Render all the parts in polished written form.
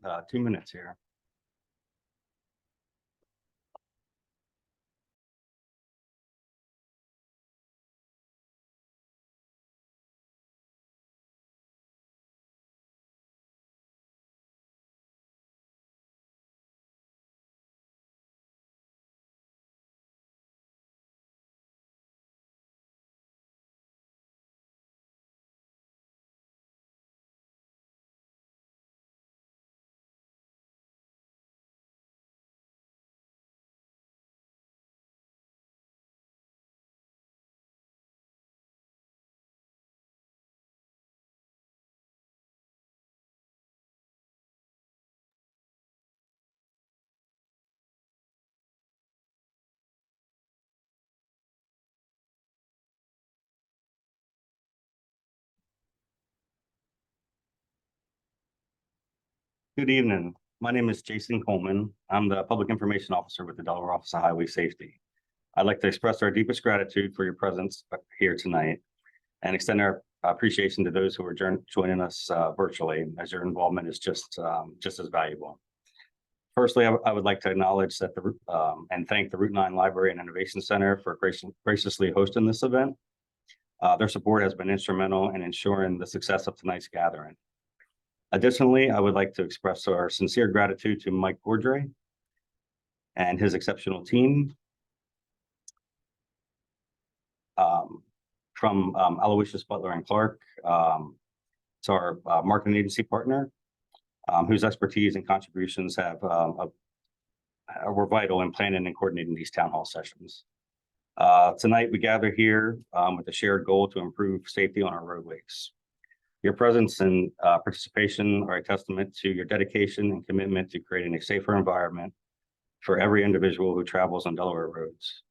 about 2 minutes here. Good evening. My name is Jason Coleman. I'm the Public Information Officer with the Delaware Office of Highway Safety. I'd like to express our deepest gratitude for your presence here tonight and extend our appreciation to those who are joining us virtually, as your involvement is just as valuable. Firstly, I would like to acknowledge that and thank the Route 9 Library and Innovation Center for graciously hosting this event. Their support has been instrumental in ensuring the success of tonight's gathering. Additionally, I would like to express our sincere gratitude to Mike Gordray and his exceptional team from Aloysius Butler and Clark. It's our marketing agency partner, whose expertise and contributions were vital in planning and coordinating these town hall sessions. Tonight, we gather here with a shared goal to improve safety on our roadways. Your presence and participation are a testament to your dedication and commitment to creating a safer environment for every individual who travels on Delaware roads.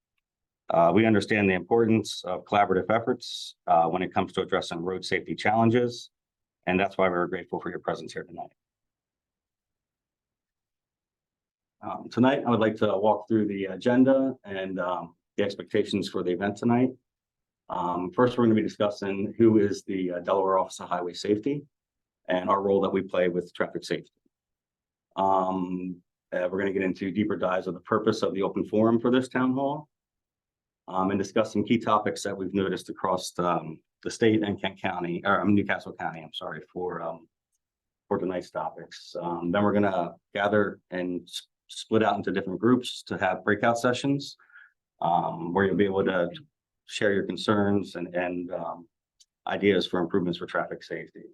We understand the importance of collaborative efforts when it comes to addressing road safety challenges, and that's why we're grateful for your presence here tonight. Tonight, I would like to walk through the agenda and the expectations for the event tonight. First, we're going to be discussing who is the Delaware Office of Highway Safety and our role that we play with traffic safety. We're going to get into deeper dives of the purpose of the open forum for this town hall and discuss some key topics that we've noticed across the state and Kent County, or Newcastle County, I'm sorry, for tonight's topics. Then we're going to gather and split out into different groups to have breakout sessions where you'll be able to share your concerns and ideas for improvements for traffic safety.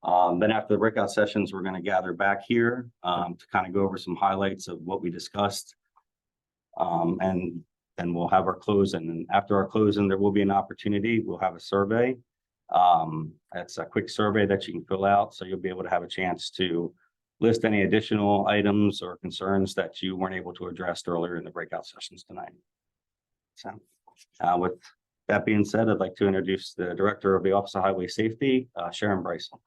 Then after the breakout sessions, we're going to gather back here to kind of go over some highlights of what we discussed. And then we'll have our closing. And after our closing, there will be an opportunity. We'll have a survey. That's a quick survey that you can fill out. So you'll be able to have a chance to list any additional items or concerns that you weren't able to address earlier in the breakout sessions tonight. So with that being said, I'd like to introduce the Director of the Office of Highway Safety, Sharon Bryson.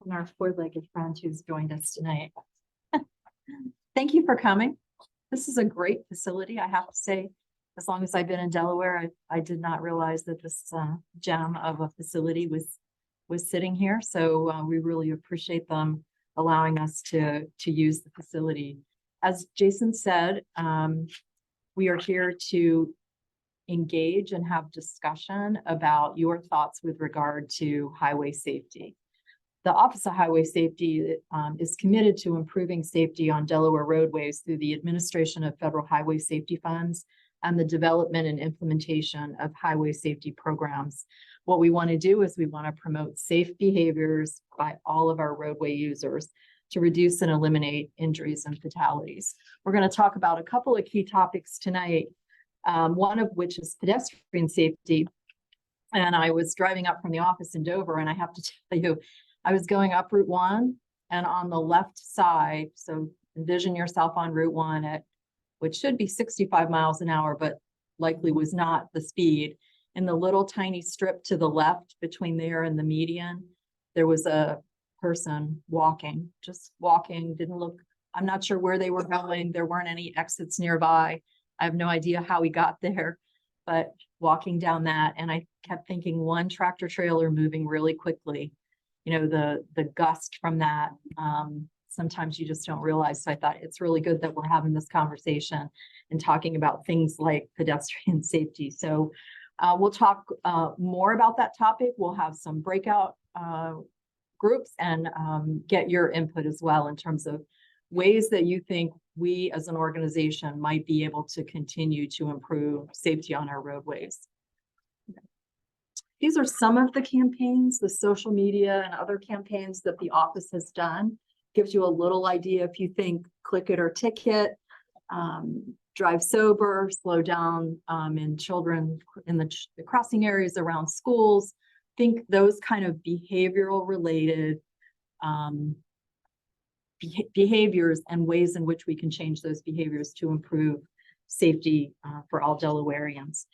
And our four-legged friend who's joined us tonight. Thank you for coming. This is a great facility, I have to say. As long as I've been in Delaware, I did not realize that this gem of a facility was sitting here. So we really appreciate them allowing us to use the facility. As Jason said, we are here to engage and have discussion about your thoughts with regard to highway safety. The Office of Highway Safety is committed to improving safety on Delaware roadways through the administration of federal highway safety funds and the development and implementation of highway safety programs. What we want to do is we want to promote safe behaviors by all of our roadway users to reduce and eliminate injuries and fatalities. We're going to talk about a couple of key topics tonight, one of which is pedestrian safety. And I was driving up from the office in Dover, and I have to tell you, I was going up Route 1, and on the left side, so envision yourself on Route 1 at which should be 65 miles an hour, but likely was not the speed. In the little tiny strip to the left between there and the median, there was a person walking, just walking, didn't look I'm not sure where they were going. There weren't any exits nearby. I have no idea how we got there, but walking down that, and I kept thinking one tractor trailer moving really quickly, you know, the gust from that, sometimes you just don't realize. So I thought it's really good that we're having this conversation and talking about things like pedestrian safety. So we'll talk more about that topic. We'll have some breakout groups and get your input as well in terms of ways that you think we as an organization might be able to continue to improve safety on our roadways. These are some of the campaigns, the social media and other campaigns that the office has done. Gives you a little idea if you think click it or ticket, drive sober, slow down in children in the crossing areas around schools. Think those kind of behavioral related behaviors and ways in which we can change those behaviors to improve safety for all Delawareans.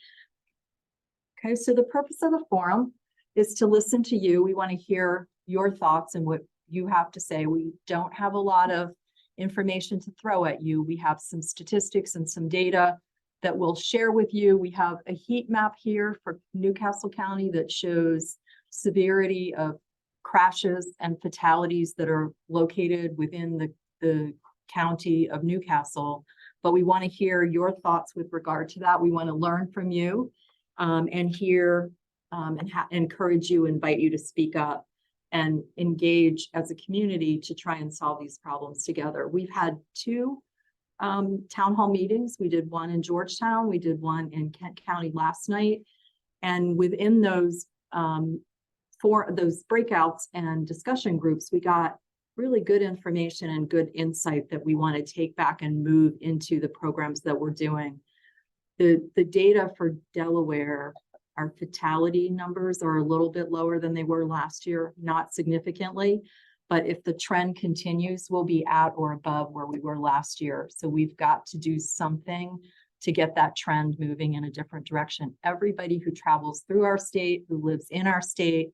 Okay, so the purpose of the forum is to listen to you. We want to hear your thoughts and what you have to say. We don't have a lot of information to throw at you. We have some statistics and some data that we'll share with you. We have a heat map here for Newcastle County that shows severity of crashes and fatalities that are located within the county of Newcastle. But we want to hear your thoughts with regard to that. We want to learn from you and hear and encourage you, invite you to speak up and engage as a community to try and solve these problems together. We've had two town hall meetings. We did one in Georgetown. We did one in Kent County last night. And within those for those breakouts and discussion groups, we got really good information and good insight that we want to take back and move into the programs that we're doing. The data for Delaware, our fatality numbers are a little bit lower than they were last year, not significantly, but if the trend continues, we'll be at or above where we were last year. So we've got to do something to get that trend moving in a different direction. Everybody who travels through our state, who lives in our state,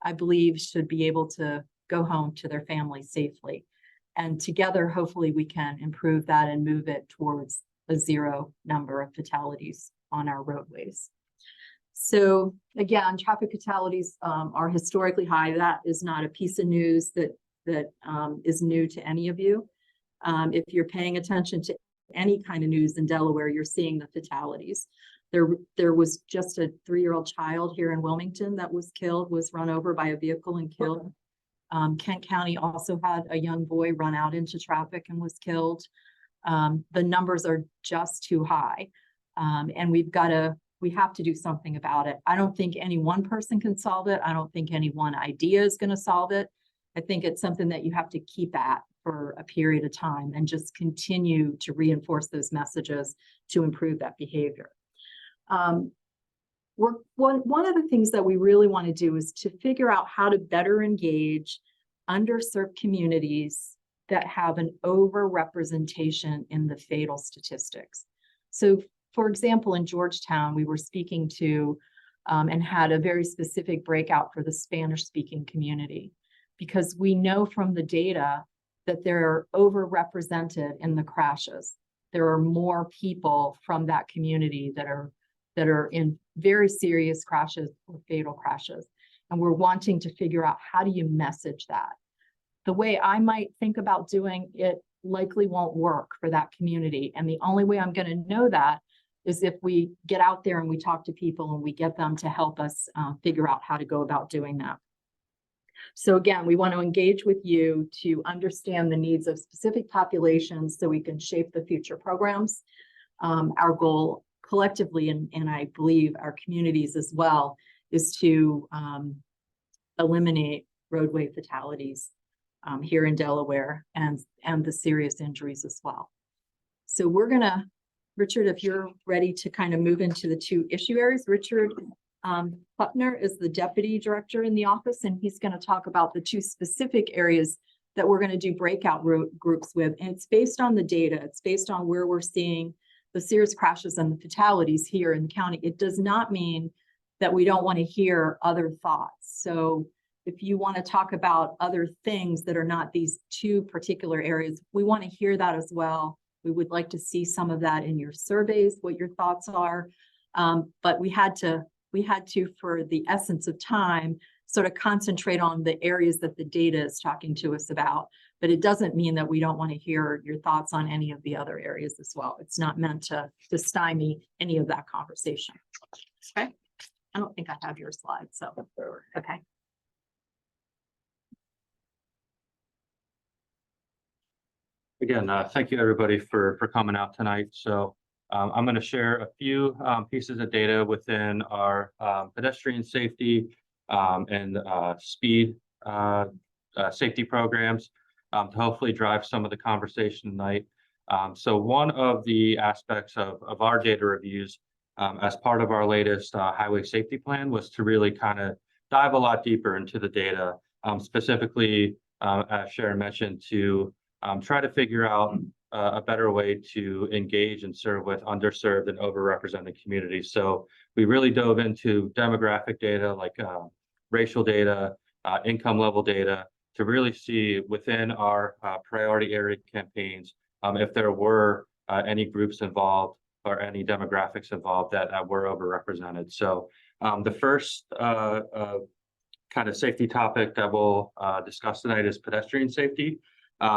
I believe should be able to go home to their family safely. And together, hopefully we can improve that and move it towards a zero number of fatalities on our roadways. So again, traffic fatalities are historically high. That is not a piece of news that is new to any of you. If you're paying attention to any kind of news in Delaware, you're seeing the fatalities. There was just a 3-year-old child here in Wilmington that was killed, was run over by a vehicle and killed. Kent County also had a young boy run out into traffic and was killed. The numbers are just too high. And we have to do something about it. I don't think any one person can solve it. I don't think any one idea is going to solve it. I think it's something that you have to keep at for a period of time and just continue to reinforce those messages to improve that behavior. One of the things that we really want to do is to figure out how to better engage underserved communities that have an overrepresentation in the fatal statistics. So, for example, in Georgetown, we were speaking to and had a very specific breakout for the Spanish-speaking community, because we know from the data that they're overrepresented in the crashes. There are more people from that community that are in very serious crashes or fatal crashes. And we're wanting to figure out, how do you message that? The way I might think about doing it likely won't work for that community. And the only way I'm going to know that is if we get out there and we talk to people and we get them to help us figure out how to go about doing that. So again, we want to engage with you to understand the needs of specific populations so we can shape the future programs. Our goal collectively, and I believe our communities as well, is to eliminate roadway fatalities here in Delaware and the serious injuries as well. So we're gonna, Richard, if you're ready to kind of move into the two issue areas. Richard Putner is the deputy director in the office, and he's going to talk about the two specific areas that we're going to do breakout groups with. And it's based on the data. It's based on where we're seeing the serious crashes and the fatalities here in the county. It does not mean that we don't want to hear other thoughts. So if you want to talk about other things that are not these two particular areas, we want to hear that as well. We would like to see some of that in your surveys, what your thoughts are. But we had to, for the essence of time, sort of concentrate on the areas that the data is talking to us about. But it doesn't mean that we don't want to hear your thoughts on any of the other areas as well. It's not meant to stymie any of that conversation. Okay. I don't think I have your slides, so, okay. Again, thank you everybody for coming out tonight. So I'm going to share a few pieces of data within our pedestrian safety and speed safety programs to hopefully drive some of the conversation tonight. So one of the aspects of our data reviews as part of our latest highway safety plan was to really kind of dive a lot deeper into the data, specifically, as Sharon mentioned, to try to figure out a better way to engage and serve with underserved and overrepresented communities. So we really dove into demographic data like racial data, income level data, to really see within our priority area campaigns if there were any groups involved or any demographics involved that were overrepresented. So the first kind of safety topic that we'll discuss tonight is pedestrian safety.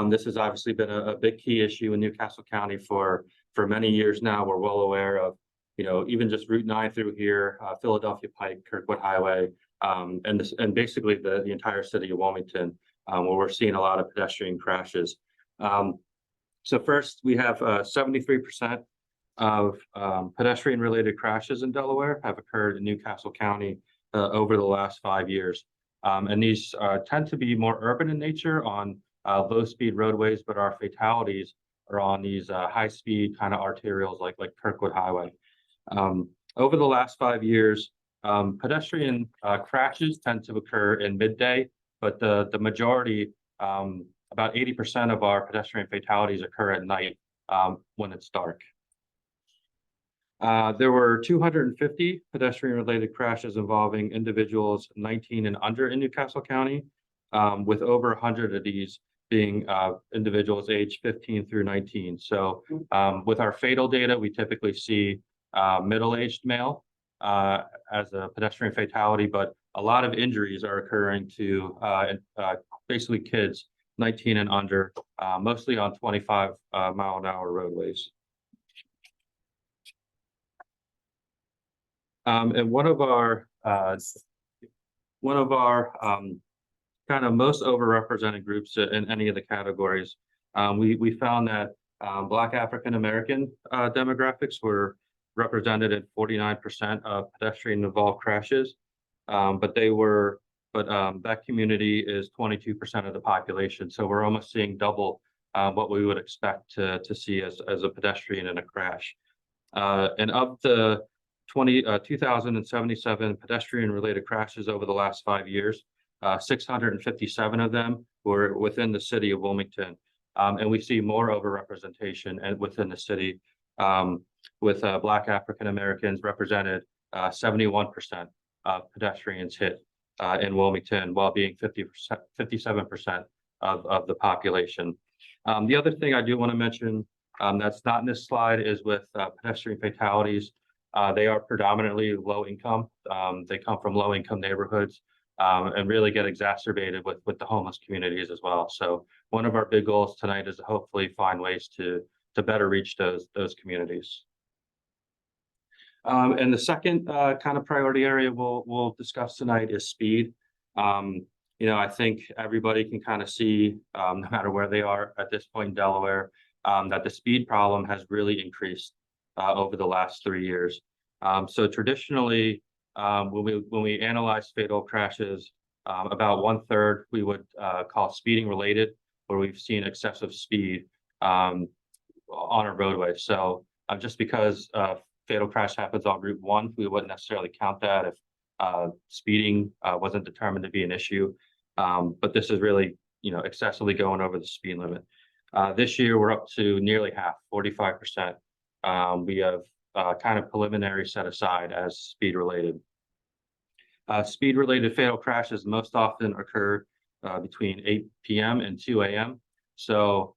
This has obviously been a big key issue in Newcastle County for many years now. We're well aware of, even just Route 9 through here, Philadelphia Pike, Kirkwood Highway, and basically the entire city of Wilmington, where we're seeing a lot of pedestrian crashes. So first, we have 73% of pedestrian-related crashes in Delaware have occurred in Newcastle County over the last 5 years. And these tend to be more urban in nature on low-speed roadways, but our fatalities are on these high-speed kind of arterials like Kirkwood Highway. Over the last 5 years, pedestrian crashes tend to occur in midday, but the majority, about 80% of our pedestrian fatalities occur at night when it's dark. There were 250 pedestrian-related crashes involving individuals 19 and under in Newcastle County, with over 100 of these being individuals aged 15 through 19. So with our fatal data, we typically see middle-aged male as a pedestrian fatality, but a lot of injuries are occurring to basically kids 19 and under, mostly on 25-mile-an-hour roadways. And one of our kind of most overrepresented groups in any of the categories, we found that Black African American demographics were represented at 49% of pedestrian-involved crashes, but that community is 22% of the population. So we're almost seeing double what we would expect to see as a pedestrian in a crash. And of the 2,077 pedestrian-related crashes over the last 5 years, 657 of them were within the city of Wilmington. And we see more overrepresentation within the city, with Black African Americans represented 71% of pedestrians hit in Wilmington, while being 57% of the population. The other thing I do want to mention that's not in this slide is with pedestrian fatalities. They are predominantly low income. They come from low income neighborhoods and really get exacerbated with the homeless communities as well. So one of our big goals tonight is to hopefully find ways to better reach those communities. And the second kind of priority area we'll discuss tonight is speed. I think everybody can kind of see, no matter where they are at this point in Delaware, that the speed problem has really increased over the last 3 years. So traditionally, when we analyze fatal crashes, about 1/3 we would call speeding related, where we've seen excessive speed on a roadway. So just because fatal crash happens on Route 1, we wouldn't necessarily count that if speeding wasn't determined to be an issue. But this is really, excessively going over the speed limit. This year, we're up to nearly half, 45%. We have kind of preliminary set aside as speed related. Speed-related fatal crashes most often occur between 8 p.m. and 2 a.m. So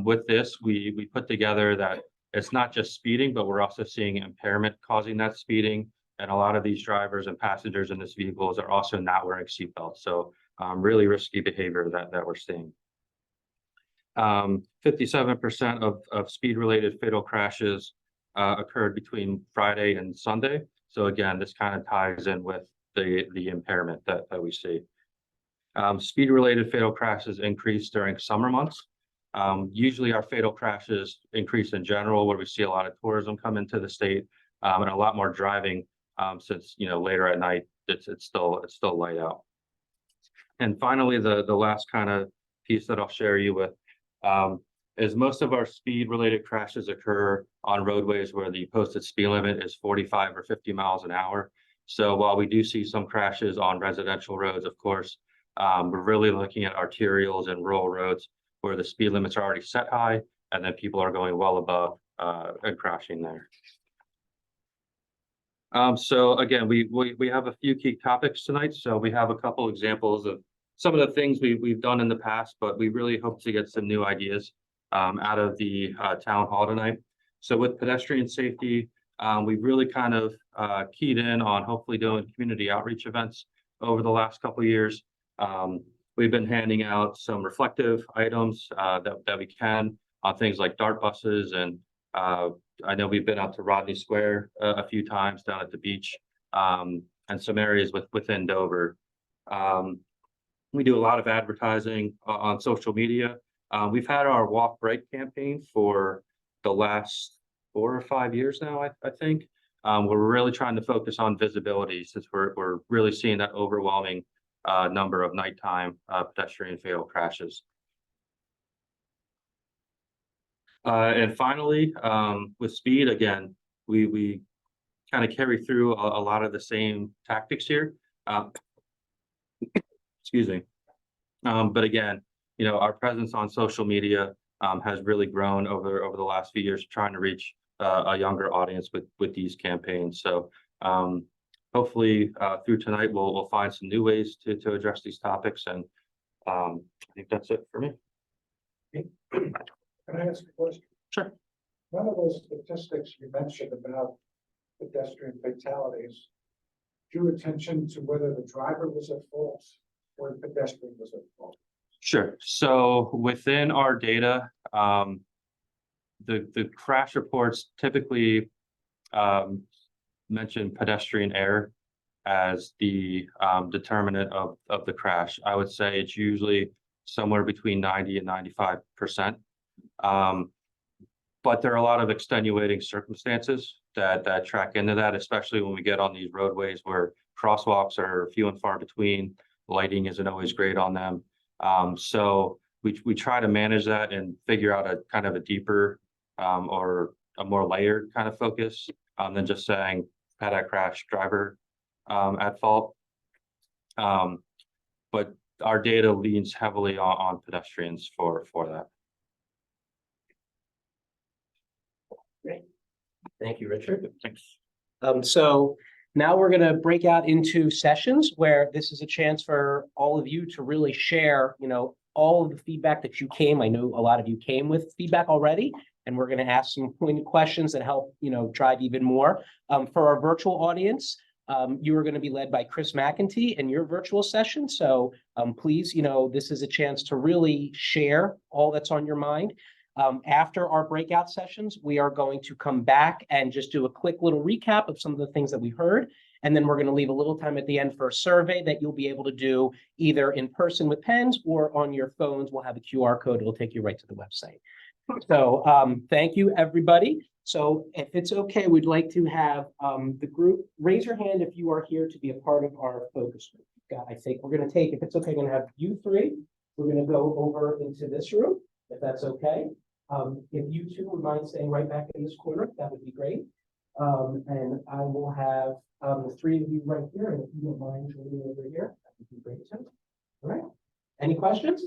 with this, we put together that it's not just speeding, but we're also seeing impairment causing that speeding. And a lot of these drivers and passengers in this vehicles are also not wearing seatbelts. So really risky behavior that we're seeing. 57% of speed-related fatal crashes occurred between Friday and Sunday. So again, this kind of ties in with the impairment that we see. Speed-related fatal crashes increase during summer months. Usually our fatal crashes increase in general where we see a lot of tourism come into the state and a lot more driving since, you know, later at night, it's still light out. And finally, the last kind of piece that I'll share you with is most of our speed-related crashes occur on roadways where the posted speed limit is 45 or 50 miles an hour. So while we do see some crashes on residential roads, of course, we're really looking at arterials and rural roads where the speed limits are already set high, and then people are going well above and crashing there. So again, we have a few key topics tonight. So we have a couple examples of some of the things we've done in the past, but we really hope to get some new ideas out of the town hall tonight. So with pedestrian safety, we've really kind of keyed in on hopefully doing community outreach events over the last couple of years. We've been handing out some reflective items that we can on things like dart buses, and I know we've been out to Rodney Square a few times down at the beach and some areas within Dover. We do a lot of advertising on social media. We've had our Walk Bright campaign for the last 4 or 5 years now, I think. We're really trying to focus on visibility since we're really seeing that overwhelming number of nighttime pedestrian fatal crashes. And finally, with speed, again, we kind of carry through a lot of the same tactics here. Excuse me. But again, you know, our presence on social media has really grown over the last few years, trying to reach a younger audience with these campaigns. So hopefully through tonight, we'll find some new ways to address these topics. And I think that's it for me. Can I ask a question? Sure. None of those statistics you mentioned about pedestrian fatalities drew attention to whether the driver was at fault or the pedestrian was at fault. Sure. So within our data, the crash reports typically mention pedestrian error as the determinant of the crash. I would say it's usually somewhere between 90 and 95%. But there are a lot of extenuating circumstances that track into that, especially when we get on these roadways where crosswalks are few and far between, lighting isn't always great on them. So we try to manage that and figure out a kind of a deeper or a more layered kind of focus than just saying had a crash, driver at fault. But our data leans heavily on pedestrians for that. Great. Thank you, Richard. Thanks. So now we're going to break out into sessions where this is a chance for all of you to really share, you know, all of the feedback that you came. I know a lot of you came with feedback already, and we're going to ask some pointed questions that help, you know, drive even more. For our virtual audience, you are going to be led by Chris McEntee in your virtual session. So please, you know, this is a chance to really share all that's on your mind. After our breakout sessions, we are going to come back and just do a quick little recap of some of the things that we heard. And then we're going to leave a little time at the end for a survey that you'll be able to do either in person with pens or on your phones. We'll have a QR code. It'll take you right to the website. So thank you, everybody. So if it's okay, we'd like to have the group raise your hand if you are here to be a part of our focus group. I think we're going to take, if it's okay, going to have you three. We're going to go over into this room, if that's okay. If you two would mind staying right back in this corner, that would be great. And I will have the three of you right here, and if you don't mind joining over here, that would be great too. All right. Any questions?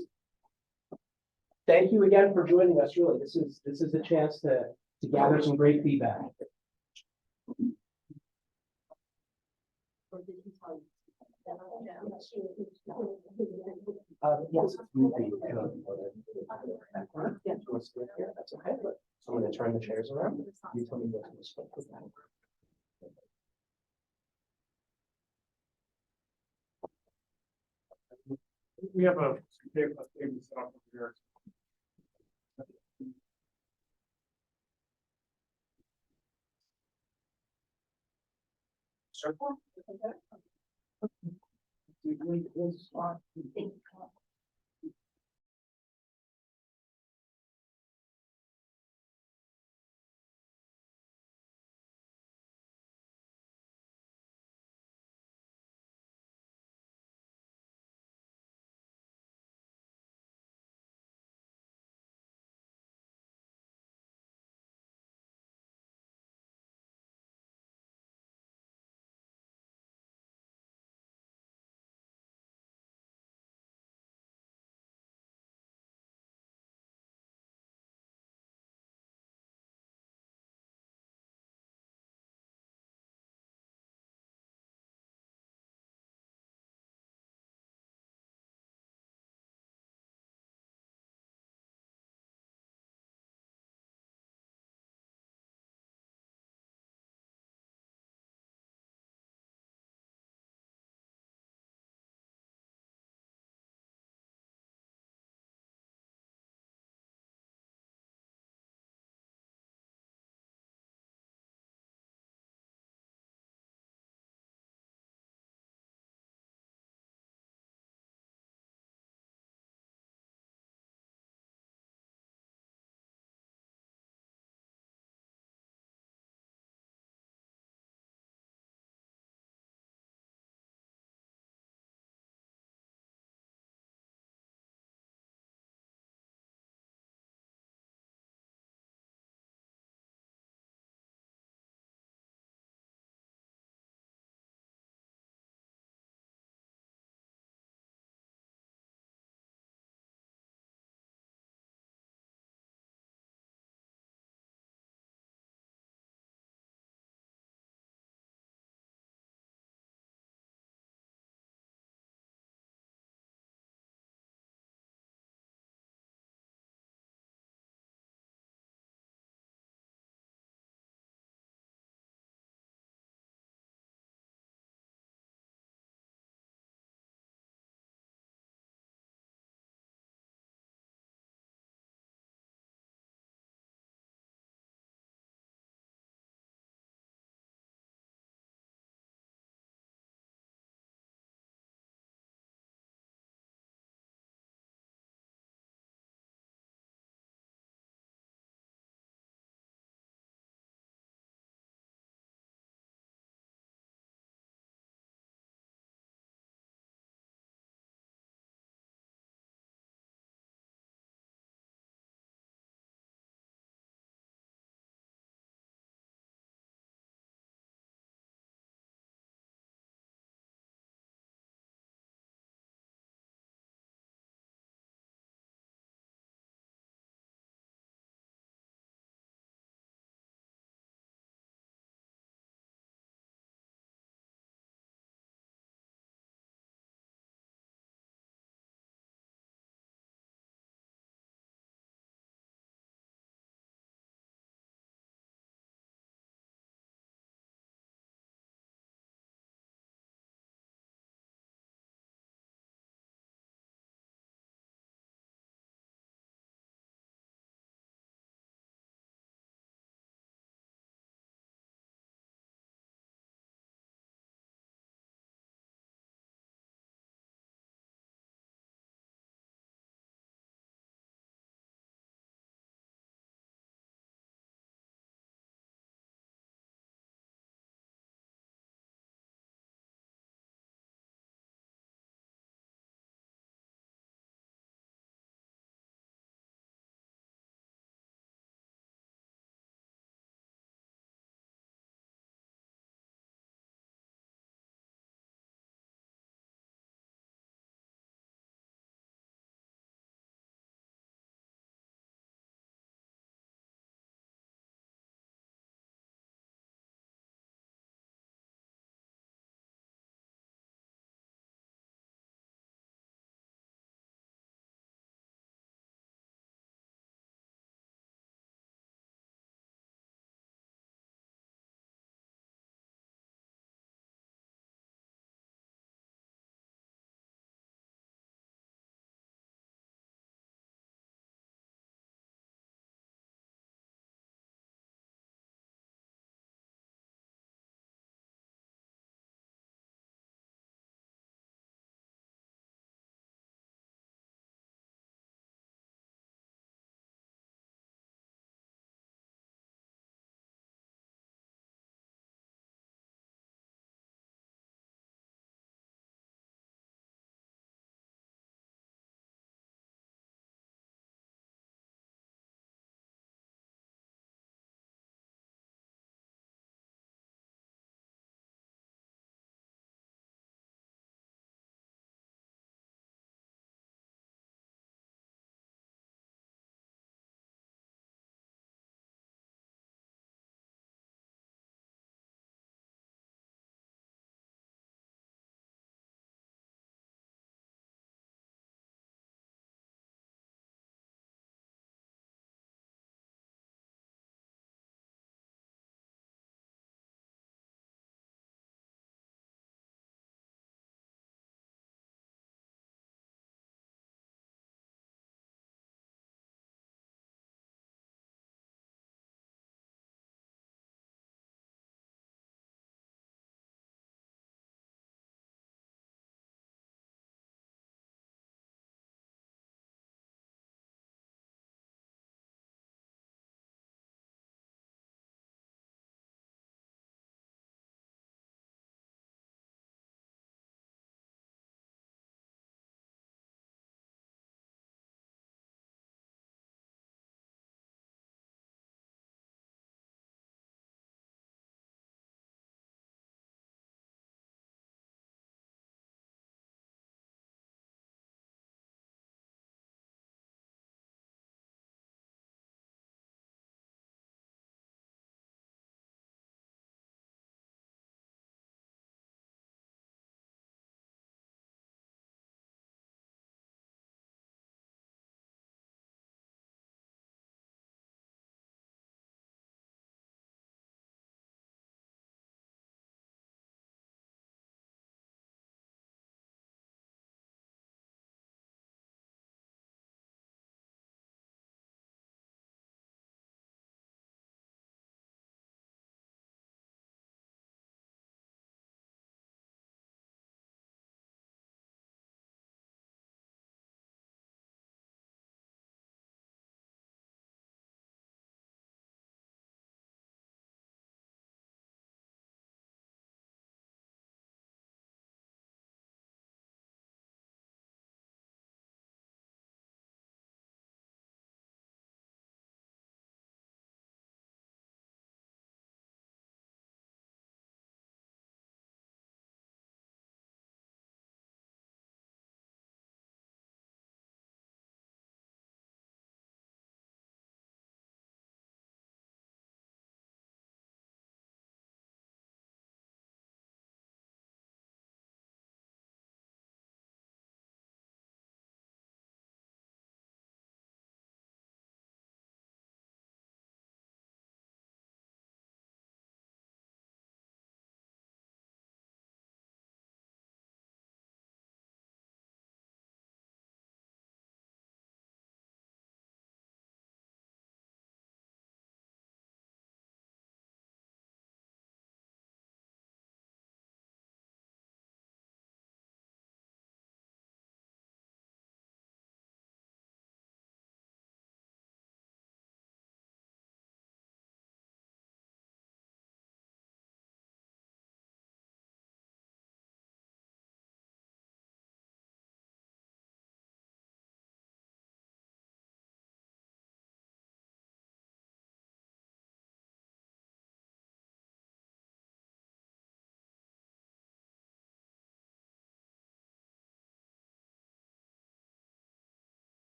Thank you again for joining us. Really, this is a chance to gather some great feedback. Yes. Yeah. That's okay. So I'm gonna turn the chairs around. You tell me what to expect. We have a table set up here. Circle?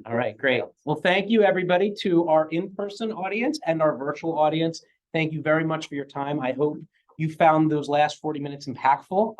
All right, great. Well, thank you, everybody, to our in-person audience and our virtual audience. Thank you very much for your time. I hope you found those last 40 minutes impactful.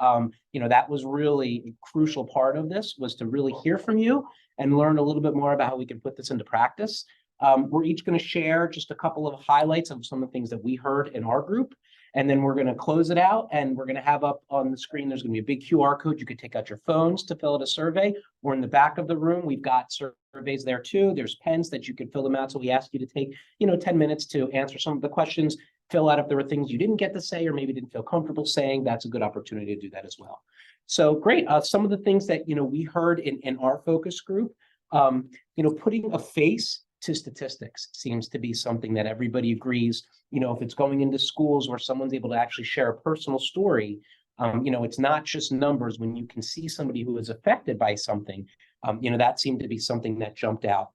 That was really a crucial part of this, was to really hear from you and learn a little bit more about how we can put this into practice. We're each going to share just a couple of highlights of some of the things that we heard in our group. And then we're going to close it out, and we're going to have up on the screen, there's going to be a big QR code. You could take out your phones to fill out a survey, or in the back of the room, we've got surveys there too. There's pens that you could fill them out. So we ask you to take, 10 minutes to answer some of the questions, fill out if there were things you didn't get to say or maybe didn't feel comfortable saying. That's a good opportunity to do that as well. So great. Some of the things that, we heard in our focus group, putting a face to statistics seems to be something that everybody agrees. If it's going into schools where someone's able to actually share a personal story, it's not just numbers. When you can see somebody who is affected by something, that seemed to be something that jumped out.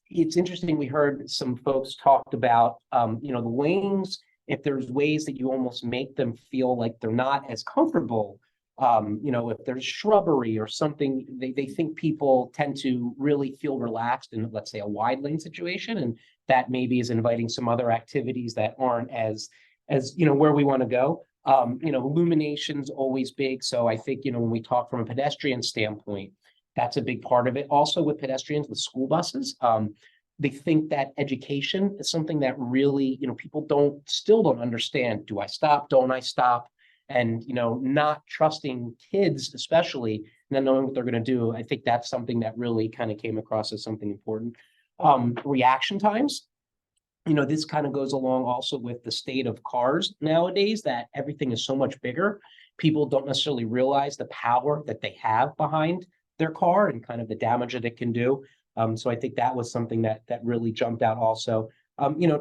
It's interesting. We heard some folks talked about, the lanes, if there's ways that you almost make them feel like they're not as comfortable. If there's shrubbery or something, they think people tend to really feel relaxed in, let's say, a wide lane situation. And that maybe is inviting some other activities that aren't as where we want to go. Illumination's always big. So I think, when we talk from a pedestrian standpoint, that's a big part of it. Also with pedestrians, with school buses, they think that education is something that really, people still don't understand. Do I stop? Don't I stop? And, not trusting kids, especially, not knowing what they're going to do. I think that's something that really kind of came across as something important. Reaction times, this kind of goes along also with the state of cars nowadays, that everything is so much bigger. People don't necessarily realize the power that they have behind their car and kind of the damage that it can do. So I think that was something that really jumped out also.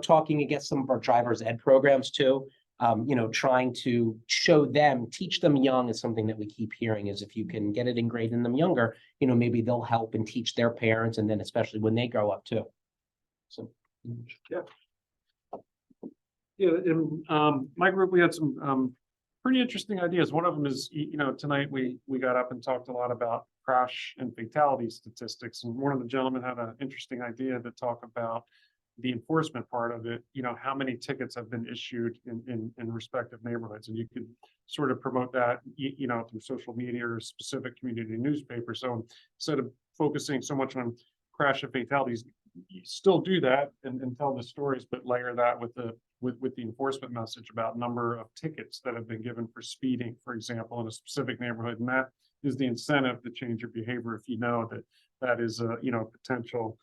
Talking against some of our driver's ed programs too. Trying to teach them young is something that we keep hearing, is if you can get it ingrained in them younger, maybe they'll help and teach their parents, and then especially when they grow up too. So. Yeah, in my group, we had some pretty interesting ideas. One of them is, tonight we got up and talked a lot about crash and fatality statistics. And one of the gentlemen had an interesting idea to talk about the enforcement part of it, how many tickets have been issued in respective neighborhoods. And you could sort of promote that, through social media or specific community newspapers. So instead of focusing so much on crash and fatalities, you still do that and tell the stories, but layer that with the enforcement message about number of tickets that have been given for speeding, for example, in a specific neighborhood. And that is the incentive to change your behavior if you know that is a potential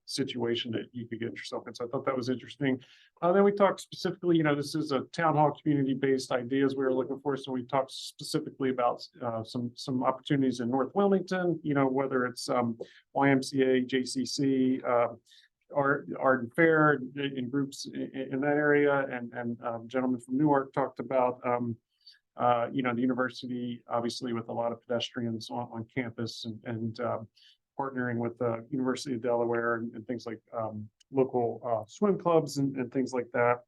situation that you could get yourself in. So I thought that was interesting. Then we talked specifically, this is a town hall community-based ideas we were looking for. So we talked specifically about some opportunities in North Wilmington, whether it's YMCA, JCC, Art and Fair in groups in that area. And gentleman from Newark talked about, the university, obviously with a lot of pedestrians on campus and partnering with the University of Delaware and things like local swim clubs and things like that.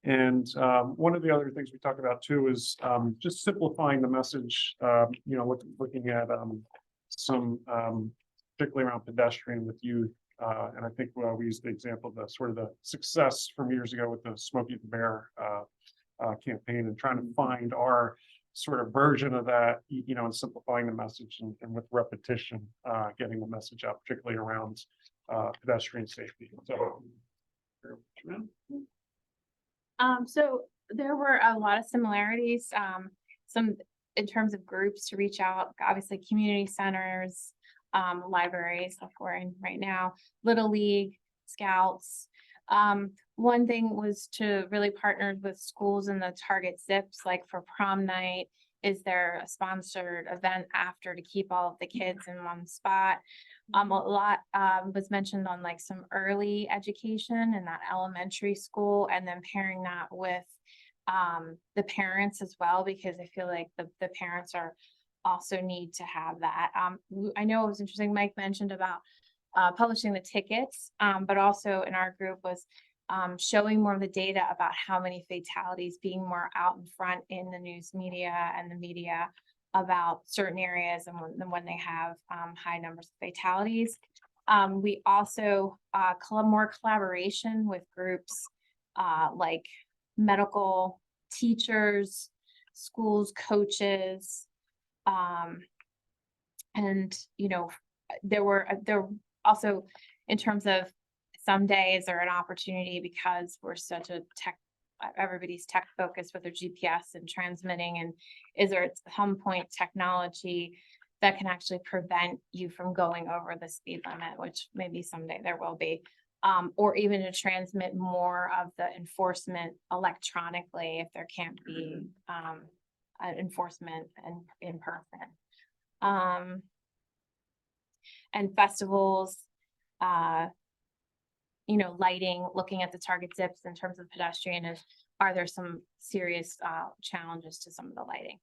And one of the other things we talked about too is just simplifying the message, looking at some particularly around pedestrian with youth. And I think we used the example of the sort of the success from years ago with the Smokey the Bear campaign, and trying to find our sort of version of that, and simplifying the message and with repetition, getting the message out, particularly around pedestrian safety. So there were a lot of similarities, some in terms of groups to reach out, obviously community centers, libraries like we're in right now, Little League, Scouts. One thing was to really partner with schools in the target zips, like for prom night. Is there a sponsored event after to keep all of the kids in one spot? A lot was mentioned on like some early education in that elementary school, and then pairing that with the parents as well, because I feel like the parents are also need to have that. I know it was interesting, Mike mentioned about publishing the tickets, but also in our group was showing more of the data about how many fatalities, being more out in front in the news media and the media about certain areas and when they have high numbers of fatalities. We also more collaboration with groups like medical teachers, schools, coaches. And, you know, there also, in terms of some days are an opportunity because we're such a everybody's tech focused with their GPS and transmitting, and is there at some point technology that can actually prevent you from going over the speed limit, which maybe someday there will be, or even to transmit more of the enforcement electronically if there can't be enforcement in person. And festivals, you know, lighting, looking at the target zips in terms of pedestrian, is are there some serious challenges to some of the lighting?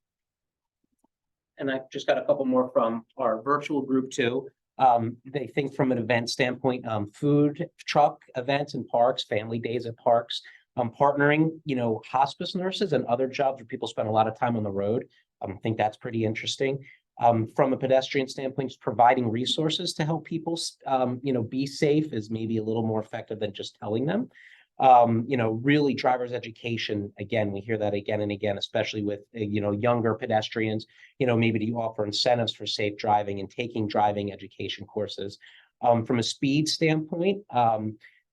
And I've just got a couple more from our virtual group too. They think from an event standpoint, food truck events in parks, family days at parks, partnering, you know, hospice nurses and other jobs where people spend a lot of time on the road. I think that's pretty interesting. From a pedestrian standpoint, just providing resources to help people, you know, be safe is maybe a little more effective than just telling them. You know, really driver's education. Again, we hear that again and again, especially with, you know, younger pedestrians. You know, maybe do you offer incentives for safe driving and taking driving education courses. From a speed standpoint,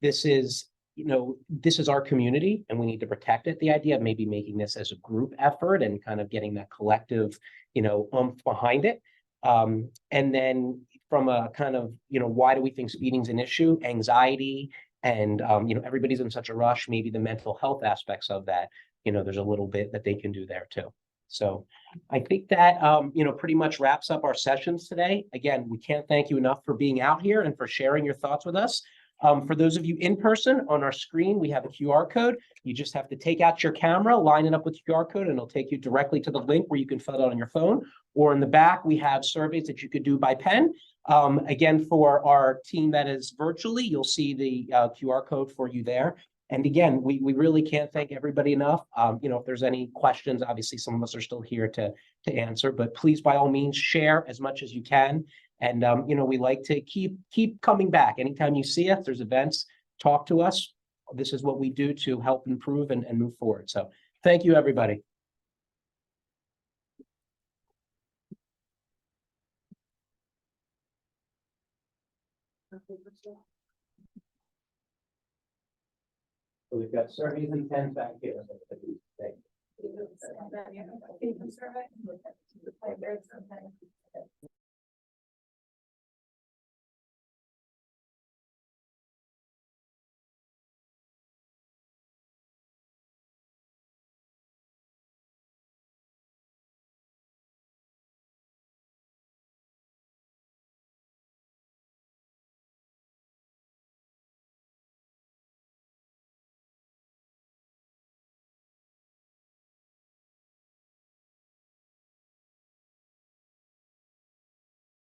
this is, you know, this is our community and we need to protect it. The idea of maybe making this as a group effort and kind of getting that collective, you know, behind it. And then from a kind of, you know, why do we think speeding is an issue? Anxiety and, you know, everybody's in such a rush, maybe the mental health aspects of that, you know, there's a little bit that they can do there too. So I think that, you know, pretty much wraps up our sessions today. Again, we can't thank you enough for being out here and for sharing your thoughts with us. For those of you in person, on our screen, we have a QR code. You just have to take out your camera, line it up with QR code, and it'll take you directly to the link where you can fill it out on your phone. Or in the back, we have surveys that you could do by pen. Again, for our team that is virtually, you'll see the QR code for you there. And again, we really can't thank everybody enough. You know, if there's any questions, obviously some of us are still here to answer, but please, by all means, share as much as you can. And, you know, we like to keep coming back. Anytime you see us, there's events, talk to us. This is what we do to help improve and move forward. So thank you, everybody. So we've got surveys and pens back here. Thank you.